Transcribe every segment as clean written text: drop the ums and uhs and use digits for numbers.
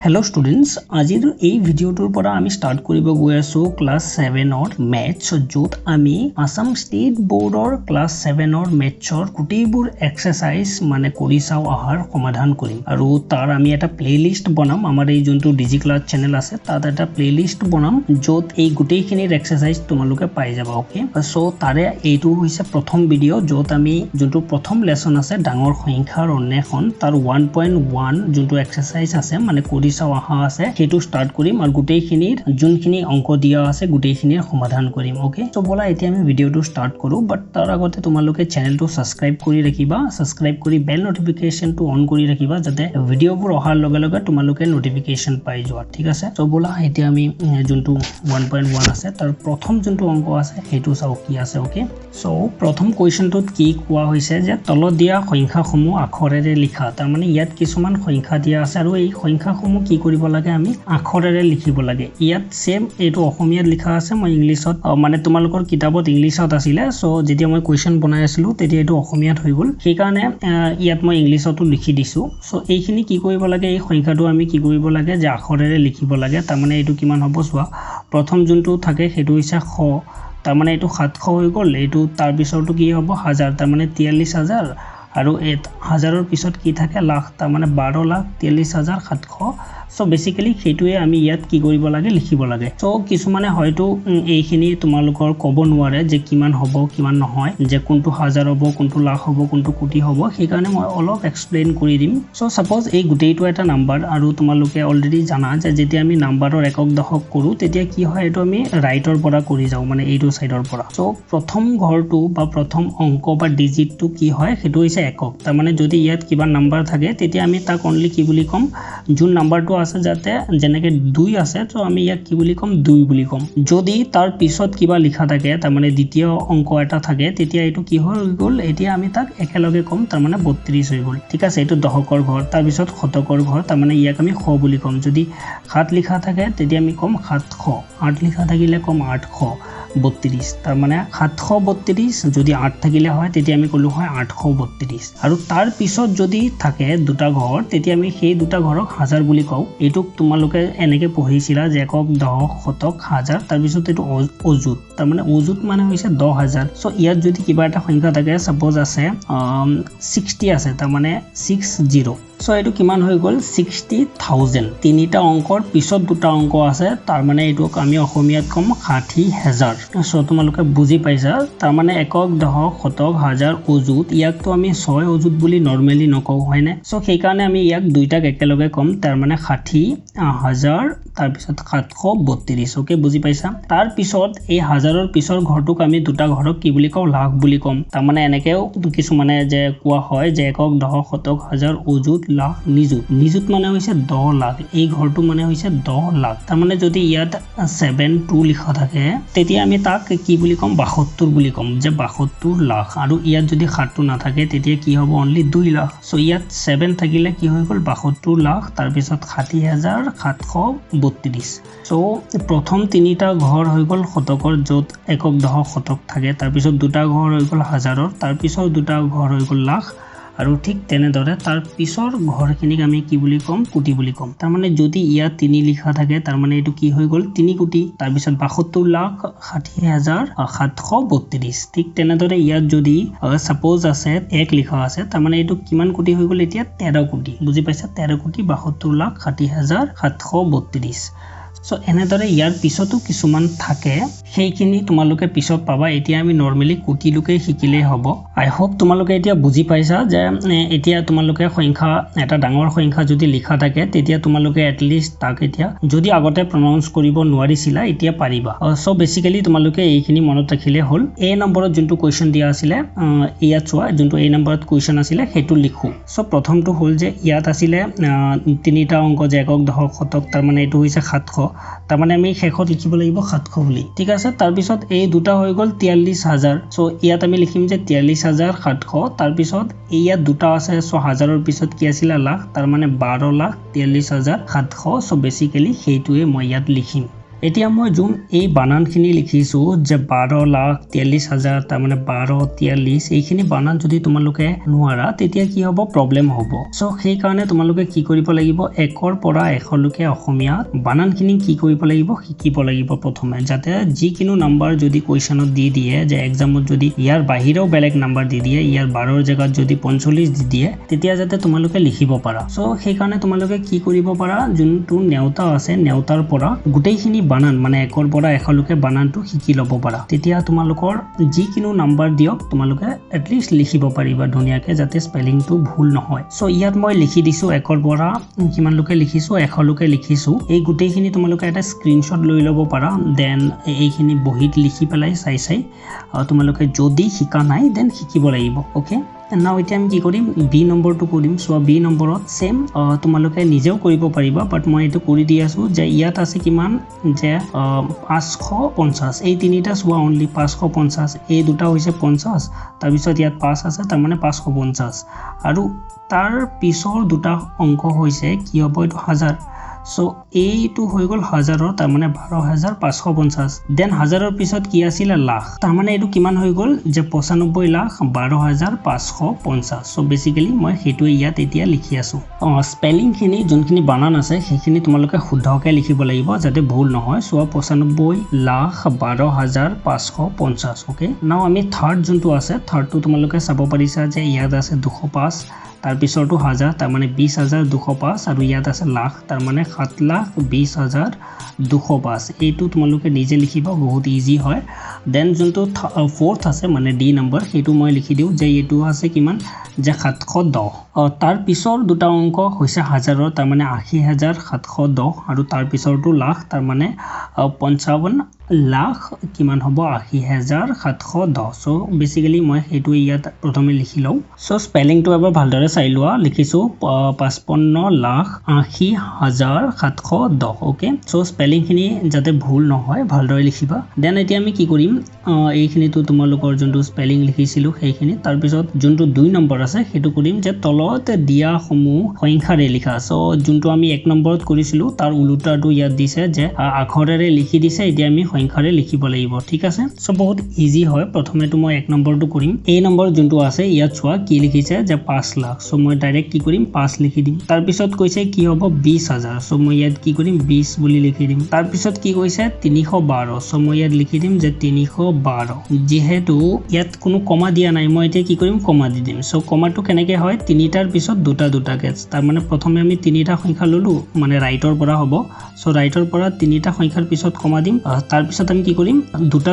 Hello students, আজিৰ এই ভিডিওটোৰ পৰা আমি স্টাৰ্ট কৰিব গৈ আছো ক্লাস 7 ৰ ম্যাথছ য'ত আমি আসাম ষ্টেট বোৰ্ডৰ ক্লাস 7 ৰ ম্যাথছৰ গোটেইবোৰ এক্সাৰসাইজ মানে কৰি চাও আহাৰ সমাধান কৰিম আৰু তাৰ আমি এটা প্লেলিষ্ট বনাম আমাৰ এই যোনটো ডিজি ক্লাস চেনেল আছে তাত এটা প্লেলিষ্ট বনাম য'ত এই গোটেইখিনিৰ এক্সাৰসাইজ তোমালোকে পাই যাবা ওকে সো তাৰে এইটো হৈছে প্ৰথম ভিডিও য'ত আমি যোনটো প্ৰথম লেসন আছে ডাঙৰ সংখ্যাৰ অন্বেষণ তাৰ 1.1 যোনটো এক্সাৰসাইজ আছে মানে কৰি চাও আহা আছে হেতু স্টাৰ্ট কৰিম আৰু গুটেইখিনিৰ যোনখিনি অংক দিয়া আছে গুটেইখিনিৰ সমাধান কৰিম ওকে সো বলা এতিয়া আমি ভিডিওটো স্টাৰ্ট কৰো বাট তাৰ আগতে তোমালোকে চেনেলটো সাবস্ক্ৰাইব কৰি ৰাখিবা সাবস্ক্ৰাইব কৰি বেল নোটিফিকেশনটো অন কৰি ৰাখিবা যাতে ভিডিওবোৰ অহাৰ লগে লগে তোমালোকে নোটিফিকেশন পাই যোৱা ঠিক আছে সো বলা এতিয়া আমি যোনটো 1.1 আছে তাৰ প্ৰথম যোনটো অংক আছে হেতু চাও কি আছে ওকে সো প্ৰথম কোৱেশ্চনটোত কি কোৱা হৈছে যে তলত দিয়া সংখ্যাসমূহ আখৰেৰে লিখা তাৰ মানে ইয়াত কিছুমান সংখ্যা দিয়া আছে আৰু এই সংখ্যাসমূহ কি কৰিব লাগে আমি আখৰেৰে লিখিব লাগে ইয়াত সেম এটো অসমীয়াত লিখা আছে মই ইংলিশত মানে তোমালোকৰ কিতাপত ইংলিশত আছিল সো যেতিয়া মই কোৱেশ্চন বনাই আছিলো তেতিয়া এটো অসমীয়াত হৈ গল সেই কাৰণে ইয়াত মই ইংলিশতো লিখি দিছো সো এইখিনি কি কৰিব লাগে এই সংখ্যাটো আমি কি কৰিব লাগে যে আখৰেৰে লিখিব লাগে তাৰ মানে এটো কিমান হ'ব চোৱা প্ৰথম যোনটো থাকে হেতু হৈছে খ তাৰ মানে এটো 700 হৈ গল এটো তাৰ পিছৰটো কি হ'ব 1000 তাৰ মানে 43000 আৰু 1000ৰ পিছত কি থাকে লাখ তাৰ মানে 12,43,700 সো বেসিক্যালি হেতুৱে আমি ইয়াত কি কৰিব লাগে লিখিব লাগে সো কিছুমানে হয়তো এইখিনি তোমালোকৰ ক'ব নোৱাৰে যে কিমান হ'ব কিমান নহয় যে কোনটো 1000 হ'ব কোনটো লাখ হ'ব কোনটো কোটি হ'ব সেই কাৰণে মই অলপ এক্সপ্লেইন কৰি দিম সো সাপোজ এই গুটেইটো এটা নাম্বাৰ আৰু তোমালোকে অলৰেডি জানা যে যেতিয়া আমি নাম্বাৰৰ একক দশক কৰো তেতিয়া কি হয় এটো আমি ৰাইটৰ পৰা কৰি যাও মানে এইটো সাইডৰ পৰা সো প্ৰথম ঘৰটো বা প্ৰথম অংক বা ডিজিটটো কি হয় হেতু হৈছে একক তাৰ মানে যদি ইয়াত কিবা নাম্বাৰ থাকে তেতিয়া আমি তাক অনলি কি বুলি কম যোন নাম্বাৰটো আছে যাতে জেনেকে 2 আছে তো আমি ইয়াক কি বুলি কম 2 বুলি কম যদি তাৰ পিছত কিবা লিখা থাকে তাৰ মানে দ্বিতীয় অংক এটা থাকে তেতিয়া এটো কি হৈ গল এতিয়া আমি তাক একেলগে কম তাৰ মানে 32 হৈ গল ঠিক আছে এটো দশকৰ ঘৰ তাৰ পিছত শতকৰ ঘৰ তাৰ মানে ইয়াক আমি খ বুলি কম যদি 7 লিখা থাকে তেতিয়া আমি কম 700 8 লিখা থাকিলে কম 800 32 তাৰ মানে 732 যদি 8 থাকিলে হয় তেতিয়া আমি কলো হয় 832 আৰু তাৰ পিছত যদি থাকে দুটা ঘৰ তেতিয়া আমি সেই দুটা ঘৰক হাজাৰ বুলি কও এটুক তোমালোকে এনেকে পঢ়িছিলা যে একক দশক শতক হাজাৰ তাৰ পিছত এটো অযুত তাৰ মানে অযুত মানে হৈছে 10000 সো ইয়াত যদি কিবা এটা সংখ্যা থাকে সাপোজ আছে 60 আছে তাৰ মানে 60 সো এটো কিমান হৈ গল 60000 তিনিটা অংকৰ পিছত দুটা অংক আছে তাৰ মানে এটোক আমি অসমীয়াত কম 60000 সো তোমালোকে বুজি পাইছা তাৰ মানে একক দশক শতক হাজাৰ অযুত ইয়াক তো আমি 6 অযুত বুলি নৰমালি নকও হয় না সো সেই কাৰণে আমি ইয়াক দুইটাক একেলগে কম তাৰ মানে 60000 তাৰ পিছত 732 ওকে বুজি পাইছা তাৰ পিছত এই হাজাৰৰ পিছৰ ঘৰটোক আমি দুটা ঘৰক কি বুলি কও লাখ বুলি কম তাৰ মানে এনেকেও কিছু মানে যে কোৱা হয় যে একক দশক শতক হাজাৰ অযুত লাখ নিযুত মানে হৈছে 10 লাখ এই ঘৰটো মানে হৈছে 10 লাখ তাৰ মানে যদি ইয়াত 72 লিখা থাকে তেতিয়া আমি তাক কি বুলি কম 72 বুলি কম যে 72 লাখ আৰু ইয়াত যদি 7টো না থাকে তেতিয়া কি হ'ব অনলি 2 লাখ সো ইয়াত 7 থাকিলে কি হৈ গল 72 লাখ তাৰ পিছত 60732 সো প্ৰথম তিনিটা ঘৰ হৈ গল শতকৰ যত একক দশক শতক থাকে তাৰ পিছত দুটা ঘৰ হৈ গল হাজাৰৰ তাৰ পিছত দুটা ঘৰ হৈ গল লাখ আৰু ঠিক তেনেদৰে তাৰ পিছৰ ঘৰখিনিক আমি কি বুলি কম কোটি বুলি কম তাৰ মানে যদি ইয়াত 3 লিখা থাকে তাৰ মানে এটো কি হৈ গল 3 কোটি তাৰ পিছত 72,60,732 ঠিক তেনেদৰে ইয়াত যদি সাপোজ আছে 1 লিখা আছে তাৰ মানে এটো কিমান কোটি হৈ গল এতিয়া 13 কোটি বুজি পাইছা 13 কোটি 72,60,732 সো এনেদৰে ইয়াৰ পিছতো কিছুমান থাকে সেইখিনি তোমালোকে পিছত পাবা এতিয়া আমি নরমালি কোটি লুকে শিকিলে হ'ব আই হোপ তোমালোকে এতিয়া বুজি পাইছা যে এতিয়া তোমালোকে সংখ্যা এটা ডাঙৰ সংখ্যা যদি লিখা থাকে তেতিয়া তোমালোকে এট লিস্ট তাক এতিয়া যদি আগতে প্ৰনাউন্স কৰিব নোৱাৰিছিলা এতিয়া পাৰিবা সো বেসিক্যালি তোমালোকে এইখিনি মনত ৰাখিলে হল এ নম্বৰত যোনটো কোৱেশ্চন দিয়া আছিল ইয়াত চোৱা যোনটো এ নম্বৰত কোৱেশ্চন আছিল হেতু লিখো সো প্ৰথমটো হল যে ইয়াত আছিল তিনিটা অংক যে একক দশক শতক তাৰ মানে এটো হৈছে 700 তাৰ মানে আমি শেষত লিখিব লাগিব 700 বুলি ঠিক আছে তাৰ পিছত এই দুটা হৈ গল 43000 সো ইয়াত আমি লিখিম যে 43700 তাৰ পিছত ইয়াত দুটা আছে সো হাজাৰৰ পিছত কি আছিল লাখ তাৰ মানে 12,43,700 সো বেসিক্যালি হেতুৱে মই ইয়াত লিখিম এতিয়া মই জুম এই বানানখিনি লিখিছো যে 12,43,000 তাৰ মানে 1243 এইখিনি বানান যদি তোমালোকে নোৱাৰা তেতিয়া কি হ'ব প্ৰবলেম হ'ব সো সেই কাৰণে তোমালোকে কি কৰিব লাগিব 1 পৰা 100 লৈকে অসমীয়া বানানখিনি কি কৰিব লাগিব শিকিব লাগিব প্ৰথমে যাতে যি কিনো নাম্বাৰ যদি কোৱেশ্চনত দি দিয়ে যে এক্সামত যদি ইয়াৰ বাহিৰেও বেলেগ নাম্বাৰ দি দিয়ে ইয়াৰ 12 ৰ জায়গাত যদি 45 দি দিয়ে তেতিয়া যাতে তোমালোকে লিখিব পাৰা সো সেই কাৰণে তোমালোকে কি কৰিব পাৰা যোনটো নেউতা আছে নেউতাৰ পৰা গোটেইখিনি বানান মানে 1 পৰা 100 লৈকে বানানটো শিকি ল'ব পাৰা তেতিয়া তোমালোকৰ যি কিনো নাম্বাৰ দিয়ক তোমালোকে এটলিষ্ট লিখিব পাৰিবা ধুনিয়াকে যাতে স্পেলিংটো ভুল নহয় সো ইয়াত মই লিখি দিছো 1 পৰা কিমান লৈকে লিখিছো 100 লৈকে লিখিছো এই গোটেইখিনি তোমালোকে এটা স্ক্ৰিনশ্বট লৈ ল'ব পাৰা দেন এইখিনি বহিত লিখি পেলাই চাই তোমালোকে যদি শিকা নাই দেন শিকিব লাগিব ওকে নাও এতিয়া আমি কি কৰিম বি নম্বৰটো কৰিম সো বি নম্বৰত সেম তোমালোকে নিজেও কৰিব পাৰিবা বাট মই এটো কৰি দি আছো যে ইয়াত আছে কিমান যে 550 এই তিনিটা সোৱা অনলি 550 এই দুটা হৈছে 50 তাৰ পিছত ইয়াত 5 আছে তাৰ মানে 550 আৰু তাৰ পিছৰ দুটা অংক হৈছে কি হ'ব এটো 1000 সো এইটো হৈ গল 1000 তাৰ মানে 12550 দেন 1000 ৰ পিছত কি আছিল লাখ তাৰ মানে এটো কিমান হৈ গল যে 95 লাখ 12550 সো বেসিক্যালি মই হেতু ইয়াত এতিয়া লিখি আছো স্পেলিং খিনি যোনখিনি বানান আছে সেইখিনি তোমালোকে শুদ্ধকে লিখিব লাগিব যাতে ভুল নহয় সো 95 লাখ 12550 ওকে নাও আমি থাৰ্ড যোনটো আছে থাৰ্ডটো তোমালোকে চাব পাৰিছা যে ইয়াত আছে 205 তাৰ পিছৰটো 1000 তাৰ মানে 20205 আৰু ইয়াত আছে লাখ তাৰ মানে 7,20,205 এইটো তোমালোকে নিজে লিখিবা বহুত ইজি হয় দেন যোনটো ফোৰ্থ আছে মানে ডি নম্বৰ হেতু মই লিখি দিও যে এটো আছে কিমান যে 710 তাৰ পিছৰ দুটা অংক হৈছে 1000 তাৰ মানে 80,710 আৰু তাৰ পিছৰটো লাখ তাৰ মানে 55 লাখ কিমান হ'ব 80,710 সো বেসিক্যালি মই হেতু ইয়াত প্ৰথমে লিখি লও সো স্পেলিংটো এবাৰ ভালদৰে চাই লোৱা লিখিছো 55,80,710 ওকে সো স্পেলিং খিনি যাতে ভুল নহয় ভালদৰে লিখিবা দেন এতিয়া আমি কি কৰিম এইখিনিটো তোমালোকৰ যোনটো স্পেলিং লিখিছিলো সেইখিনি তাৰ পিছত যোনটো 2 নম্বৰ আছে হেতু কৰিম যে তলত দিয়া সমূহ সংখ্যাৰে লিখা সো যোনটো আমি 1 নম্বৰত কৰিছিলো তাৰ উলুটাটো ইয়াত দিছে যে আখৰেৰে লিখি দিছে এতিয়া আমি সংখ্যাৰে লিখিব লাগিব ঠিক আছে সো বহুত ইজি হয় প্ৰথমেটো মই 1 নম্বৰটো কৰিম এই নম্বৰ যোনটো আছে ইয়াত চোৱা কি লিখিছে যে 5 লাখ সো মই ডাইৰেক্ট কি কৰিম 5 লিখি দিম তাৰ পিছত কৈছে কি হ'ব 20000 সো মই ইয়াত কি কৰিম 20 বুলি লিখি দিম তাৰ পিছত কি কৈছে 312 সো মই ইয়াত লিখি দিম যে 312 যেহেতু ইয়াত কোনো কমা দিয়া নাই মই এতিয়া কি কৰিম কমা দি দিম সো কমাটো কেনেকৈ হয় তিনিটাৰ পিছত দুটাকে তাৰ মানে প্ৰথমে আমি তিনিটা সংখ্যা ললো মানে ৰাইটৰ পৰা হ'ব সো ৰাইটৰ পৰা তিনিটা সংখ্যাৰ পিছত কমা দিম তাৰ পিছত আমি কি কৰিম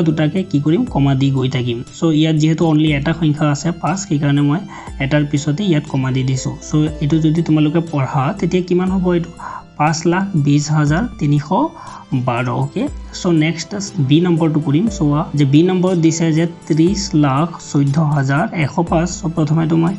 দুটাকে কি কৰিম কমা দি গৈ থাকিম সো ইয়াত যেহেতু অনলি এটা সংখ্যা আছে 5 সেই কাৰণে মই এটাৰ পিছতে ইয়াত কমা দি দিছো সো এটো যদি তোমালোকে পঢ়া তেতিয়া কিমান হ'ব এটো 5,20,312 ওকে সো নেক্সট বি নম্বৰটো কৰিম সো যে বি নম্বৰ দিছে যে 30,14,105 সো প্ৰথমেটো মই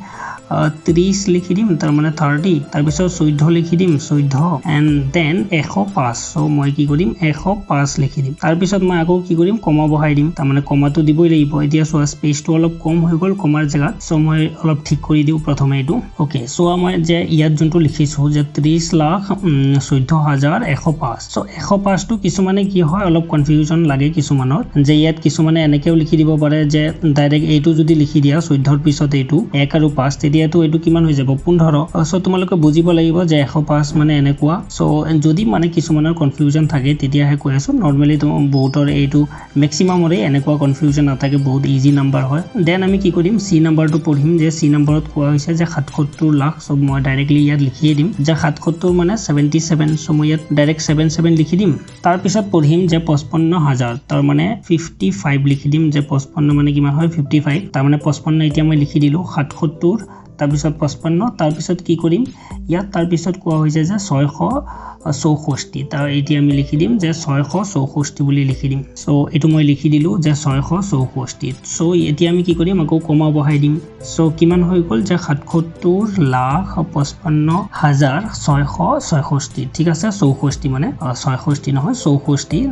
30 লিখি দিম তাৰ মানে 30 তাৰ পিছত 14 লিখি দিম 14 এন্ড দেন 105 সো মই কি কৰিম 105 লিখি দিম তাৰ পিছত মই আকৌ কি কৰিম কমা বহাই দিম তাৰ মানে কমাটো দিবই লাগিব এতিয়া সো স্পেচটো অলপ কম হৈ গল কমাৰ জায়গাত সো মই অলপ ঠিক কৰি দিও প্ৰথমে এটো ওকে সো মই যে ইয়াত যোনটো লিখিছো যে 30,14,105 সো 105 টো কিছুমানে কি হয় অলপ কনফিউজন লাগে কিছুমানৰ যে ইয়াত কিছুমানে এনেকেও লিখি দিব পাৰে যে ডাইৰেক্ট এইটো যদি লিখি দিয়া 14 ৰ পিছত এইটো 1 আৰু 5 তেতিয়াটো এইটো কিমান হৈ যাব 15 সো তোমালোকে বুজিব লাগিব যে 105 মানে এনেকুৱা সো যদি মানে কিছুমানৰ কনফিউজন থাকে তেতিয়াহে কৈ আছো নৰমালি তো বহুতৰ এইটো ম্যাক্সিমামৰে এনেকুৱা কনফিউজন নাথাকে বহুত ইজি নাম্বাৰ হয় দেন আমি কি কৰিম সি নাম্বাৰটো পঢ়িম যে সি নাম্বাৰত কোৱা হৈছে যে 77 লাখ সো মই ডাইৰেক্টলি ইয়াত লিখিয়ে দিম যে 77 মানে 77 সো মই ইয়াত ডাইৰেক্ট 77 লিখি দিম তাৰ পিছত পঢ়িম যে 55,000 তাৰ মানে 55 লিখি দিম যে 55 মানে কিমান হয় 55 তাৰ মানে 55 এতিয়া মই লিখি দিলো 77 তাৰ পিছত 55 তাৰ পিছত কি কৰিম ইয়াত তাৰ পিছত কোৱা হৈছে যে 664 তাৰ এতিয়া আমি লিখি দিম যে 664 বুলি লিখি দিম সো এটো মই লিখি দিলো যে 664 সো এতিয়া আমি কি কৰিম আকৌ কমা বহাই দিম সো কিমান হৈ গল যে 77,55,664 ঠিক আছে 64 মানে 66 নহয় 64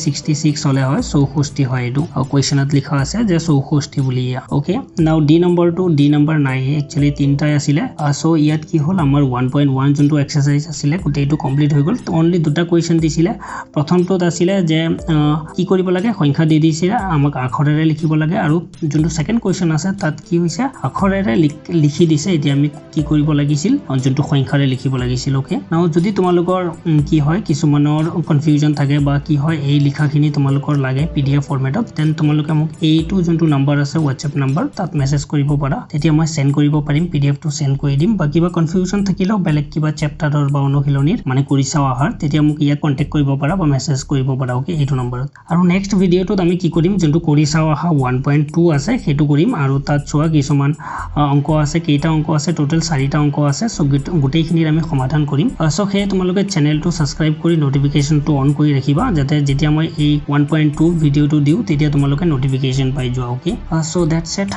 66 হলে হয় 64 হয় এটো কোৱেশ্চনত লিখা আছে যে 64 বুলি ওকে নাও ডি নম্বৰ নাই একচুয়ালি তিনটাই আছিলে সো ইয়াত কি হল আমাৰ 1.1 যোনটো এক্সাৰসাইজ আছিলে গোটেইটো কমপ্লিট হৈ গল অনলি দুটা কোৱেশ্চন দিছিলে প্ৰথমটোত আছিলে যে কি কৰিব লাগে সংখ্যা দি দিছিলে আমাক আখৰেৰে লিখিব লাগে আৰু যোনটো সেকেন্ড কোৱেশ্চন আছে তাত কি হৈছে আখৰেৰে লিখি দিছে এতিয়া আমি কি কৰিব লাগিছিল যোনটো সংখ্যাৰে লিখিব লাগিছিল ওকে নাও যদি তোমালোকৰ কি হয় কিছুমানৰ কনফিউজন থাকে বা কি হয় এই লিখাখিনি তোমালোকৰ লাগে পিডিএফ ফৰমেটত দেন তোমালোকে মোক এইটো যোনটো নাম্বাৰ আছে WhatsApp নাম্বাৰ তাত মেছেজ কৰিব পাৰা তেতিয়া মই সেন্ড কৰিব পাৰিম পিডিএফ টো সেন্ড কৰি দিম বা কিবা কনফিউজন থাকিলেও বেলেগ কিবা চেপ্টাৰৰ বা অনুশীলনীৰ মানে কৰি চাও আহাৰ তেতিয়া মোক ইয়াত কন্টাক্ট কৰিব পাৰা বা মেছেজ কৰিব পাৰা ওকে এইটো নম্বৰত আৰু নেক্সট ভিডিওটোত আমি কি কৰিম যোনটো কৰি চাও আহা 1.2 আছে সেইটো কৰিম আৰু তাত চোৱা কিছুমান অংক আছে কেইটা অংক আছে টোটাল 4টা অংক আছে সো গোটেইখিনিৰ আমি সমাধান কৰিম সো হে তোমালোকে চেনেলটো সাবস্ক্ৰাইব কৰি নোটিফিকেশনটো অন কৰি ৰাখিবা যাতে যেতিয়া মই এই 1.2 ভিডিওটো দিও তেতিয়া তোমালোকে নোটিফিকেশন পাই যোৱা ওকে সো দ্যাটস ইট